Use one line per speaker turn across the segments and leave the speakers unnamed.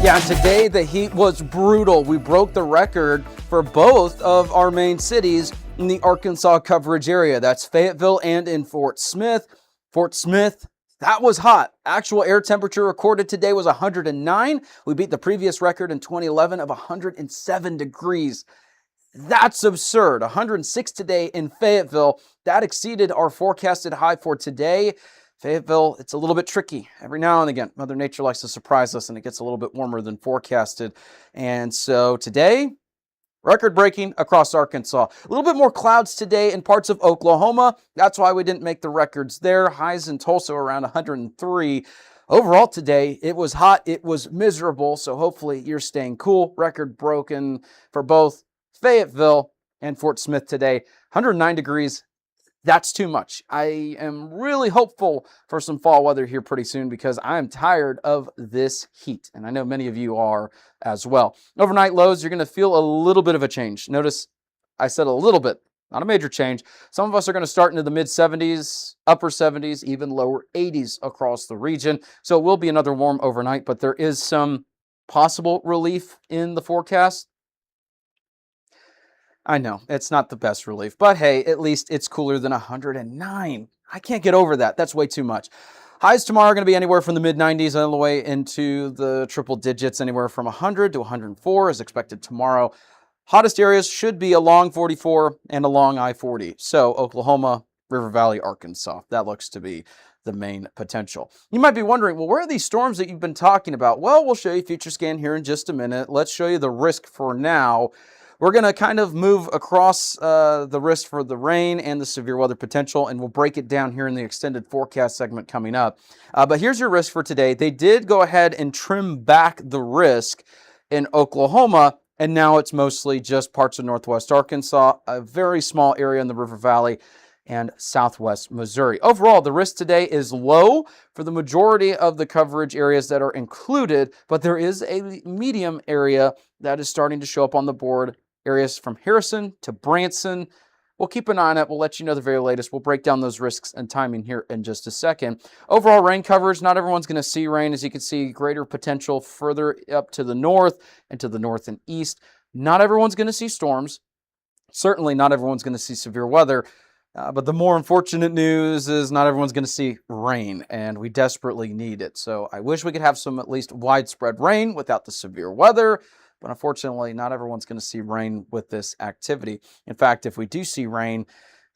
Yeah, and today the heat was brutal. We broke the record for both of our main cities in the Arkansas coverage area. That's Fayetteville and in Fort Smith. Fort Smith, that was hot. Actual air temperature recorded today was 109. We beat the previous record in 2011 of 107 degrees. That's absurd. 106 today in Fayetteville. That exceeded our forecasted high for today. Fayetteville, it's a little bit tricky. Every now and again, Mother Nature likes to surprise us and it gets a little bit warmer than forecasted. And so today, record-breaking across Arkansas. A little bit more clouds today in parts of Oklahoma. That's why we didn't make the records there. Highs in Tulsa around 103. Overall today, it was hot. It was miserable. So hopefully you're staying cool. Record broken for both Fayetteville and Fort Smith today. 109 degrees. That's too much. I am really hopeful for some fall weather here pretty soon because I'm tired of this heat. And I know many of you are as well. Overnight lows, you're going to feel a little bit of a change. Notice I said a little bit, not a major change. Some of us are going to start into the mid 70s, upper 70s, even lower 80s across the region. So it will be another warm overnight, but there is some possible relief in the forecast. I know, it's not the best relief, but hey, at least it's cooler than 109. I can't get over that. That's way too much. Highs tomorrow are going to be anywhere from the mid-90s all the way into the triple digits, anywhere from 100 to 104 is expected tomorrow. Hottest areas should be along 44 and along I-40. So Oklahoma, River Valley, Arkansas. That looks to be the main potential. You might be wondering, well, where are these storms that you've been talking about? Well, we'll show you Future Scan here in just a minute. Let's show you the risk for now. We're going to kind of move across the risk for the rain and the severe weather potential, and we'll break it down here in the extended forecast segment coming up. But here's your risk for today. They did go ahead and trim back the risk in Oklahoma, and now it's mostly just parts of northwest Arkansas, a very small area in the River Valley, and southwest Missouri. Overall, the risk today is low for the majority of the coverage areas that are included, but there is a medium area that is starting to show up on the board. Areas from Harrison to Branson. We'll keep an eye on it. We'll let you know the very latest. We'll break down those risks and timing here in just a second. Overall rain coverage, not everyone's going to see rain. As you can see, greater potential further up to the north and to the north and east. Not everyone's going to see storms. Certainly not everyone's going to see severe weather. But the more unfortunate news is not everyone's going to see rain, and we desperately need it. So I wish we could have some at least widespread rain without the severe weather. But unfortunately, not everyone's going to see rain with this activity. In fact, if we do see rain,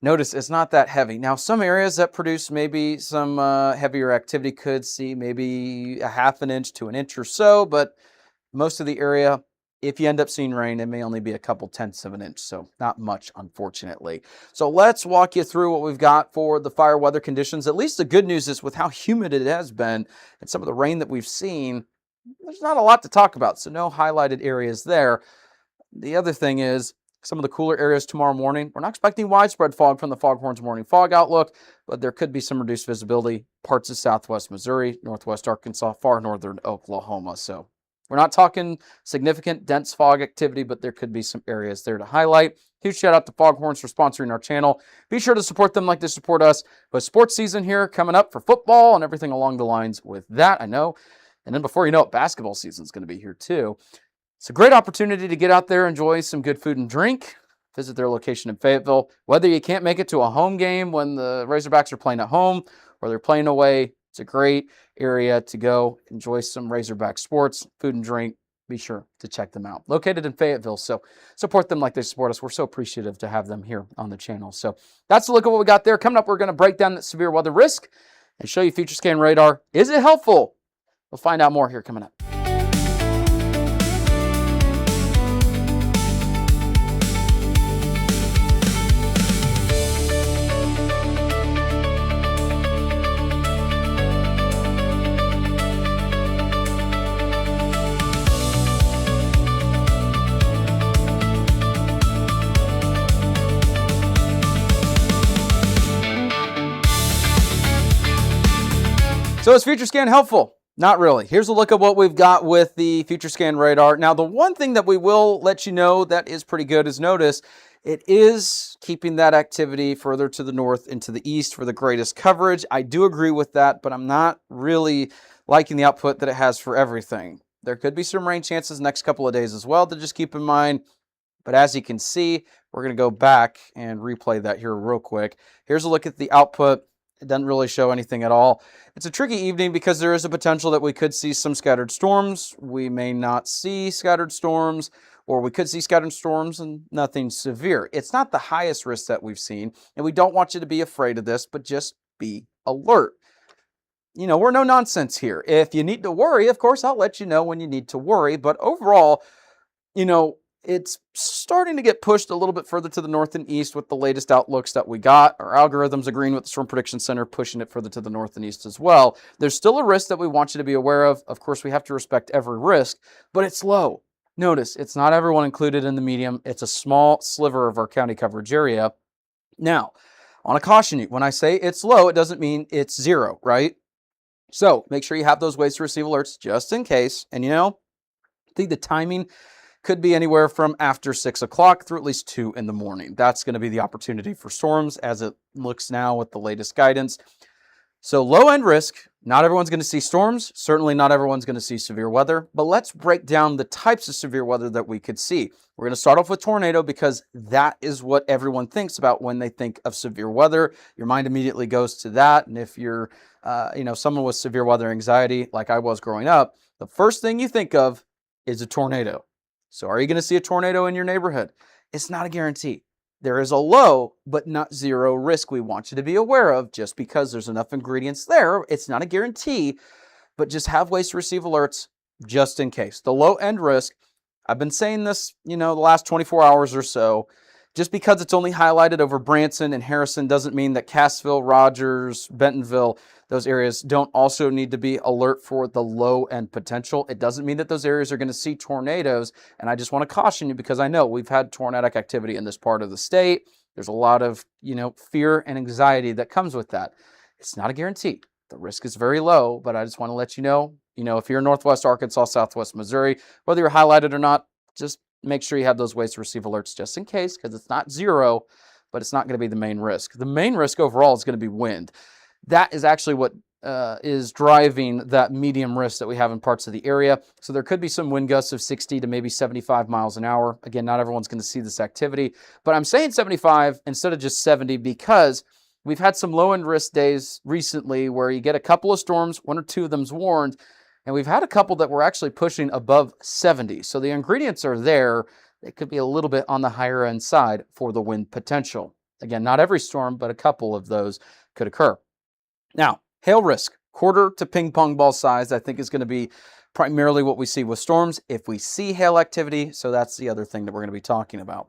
notice it's not that heavy. Now, some areas that produce maybe some heavier activity could see maybe a half an inch to an inch or so, but most of the area, if you end up seeing rain, it may only be a couple tenths of an inch, so not much, unfortunately. So let's walk you through what we've got for the fire weather conditions. At least the good news is with how humid it has been and some of the rain that we've seen, there's not a lot to talk about, so no highlighted areas there. The other thing is some of the cooler areas tomorrow morning. We're not expecting widespread fog from the Foghorns morning fog outlook, but there could be some reduced visibility. Parts of southwest Missouri, northwest Arkansas, far northern Oklahoma. So we're not talking significant dense fog activity, but there could be some areas there to highlight. Huge shout out to Foghorns for sponsoring our channel. Be sure to support them like they support us. But sports season here coming up for football and everything along the lines with that, I know. And then before you know it, basketball season is going to be here too. It's a great opportunity to get out there, enjoy some good food and drink, visit their location in Fayetteville. Whether you can't make it to a home game when the Razorbacks are playing at home or they're playing away, it's a great area to go enjoy some Razorback sports, food and drink. Be sure to check them out. Located in Fayetteville, so support them like they support us. We're so appreciative to have them here on the channel. So that's a look at what we got there. Coming up, we're going to break down that severe weather risk and show you Future Scan radar. Is it helpful? We'll find out more here coming up. So is Future Scan helpful? Not really. Here's a look at what we've got with the Future Scan radar. Now, the one thing that we will let you know that is pretty good is notice it is keeping that activity further to the north and to the east for the greatest coverage. I do agree with that, but I'm not really liking the output that it has for everything. There could be some rain chances next couple of days as well to just keep in mind. But as you can see, we're going to go back and replay that here real quick. Here's a look at the output. It doesn't really show anything at all. It's a tricky evening because there is a potential that we could see some scattered storms. We may not see scattered storms, or we could see scattered storms and nothing severe. It's not the highest risk that we've seen, and we don't want you to be afraid of this, but just be alert. You know, we're no nonsense here. If you need to worry, of course, I'll let you know when you need to worry. But overall, you know, it's starting to get pushed a little bit further to the north and east with the latest outlooks that we got. Our algorithms agreeing with the Storm Prediction Center, pushing it further to the north and east as well. There's still a risk that we want you to be aware of. Of course, we have to respect every risk, but it's low. Notice, it's not everyone included in the medium. It's a small sliver of our county coverage area. Now, I want to caution you. When I say it's low, it doesn't mean it's zero, right? So make sure you have those ways to receive alerts just in case. And you know, I think the timing could be anywhere from after 6 o'clock through at least 2 in the morning. That's going to be the opportunity for storms as it looks now with the latest guidance. So low end risk, not everyone's going to see storms. Certainly not everyone's going to see severe weather, but let's break down the types of severe weather that we could see. We're going to start off with tornado because that is what everyone thinks about when they think of severe weather. Your mind immediately goes to that. And if you're, someone with severe weather anxiety, like I was growing up, the first thing you think of is a tornado. So are you going to see a tornado in your neighborhood? It's not a guarantee. There is a low, but not zero risk we want you to be aware of just because there's enough ingredients there. It's not a guarantee, but just have ways to receive alerts just in case. The low end risk, I've been saying this, the last 24 hours or so. Just because it's only highlighted over Branson and Harrison doesn't mean that Cassville, Rogers, Bentonville, those areas don't also need to be alert for the low end potential. It doesn't mean that those areas are going to see tornadoes. And I just want to caution you because I know we've had tornadic activity in this part of the state. There's a lot of, fear and anxiety that comes with that. It's not a guarantee. The risk is very low, but I just want to let you know, if you're in Northwest Arkansas, Southwest Missouri, whether you're highlighted or not, just make sure you have those ways to receive alerts just in case, because it's not zero, but it's not going to be the main risk. The main risk overall is going to be wind. That is actually what is driving that medium risk that we have in parts of the area. So there could be some wind gusts of 60 to maybe 75 miles an hour. Again, not everyone's going to see this activity, but I'm saying 75 instead of just 70 because we've had some low end risk days recently where you get a couple of storms, 1 or 2 of them's warned, and we've had a couple that were actually pushing above 70. So the ingredients are there. They could be a little bit on the higher end side for the wind potential. Again, not every storm, but a couple of those could occur. Now, hail risk, quarter to ping pong ball size, I think is going to be primarily what we see with storms if we see hail activity. So that's the other thing that we're going to be talking about.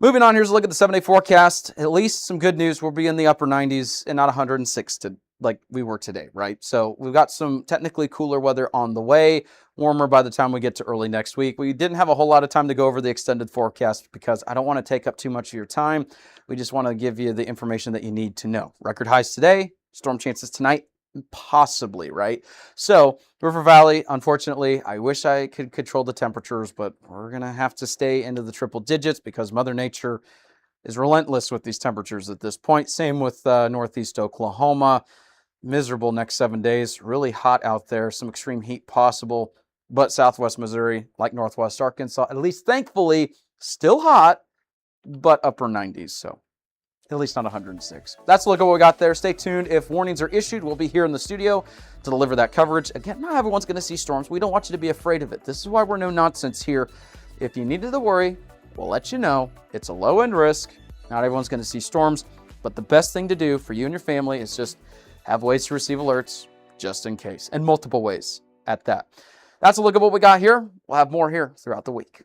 Moving on, here's a look at the 7-day forecast. At least some good news. We'll be in the upper 90s and not 106 like we were today, right? So we've got some technically cooler weather on the way, warmer by the time we get to early next week. We didn't have a whole lot of time to go over the extended forecast because I don't want to take up too much of your time. We just want to give you the information that you need to know. Record highs today, storm chances tonight, possibly, right? So River Valley, unfortunately, I wish I could control the temperatures, but we're going to have to stay into the triple digits because Mother Nature is relentless with these temperatures at this point. Same with Northeast Oklahoma. Miserable next 7 days. Really hot out there. Some extreme heat possible. But Southwest Missouri, like Northwest Arkansas, at least thankfully, still hot, but upper 90s. So at least not 106. That's a look at what we got there. Stay tuned. If warnings are issued, we'll be here in the studio to deliver that coverage. Again, not everyone's going to see storms. We don't want you to be afraid of it. This is why we're no nonsense here. If you needed to worry, we'll let you know. It's a low-end risk. Not everyone's going to see storms. But the best thing to do for you and your family is just have ways to receive alerts just in case, and multiple ways at that. That's a look at what we got here. We'll have more here throughout the week.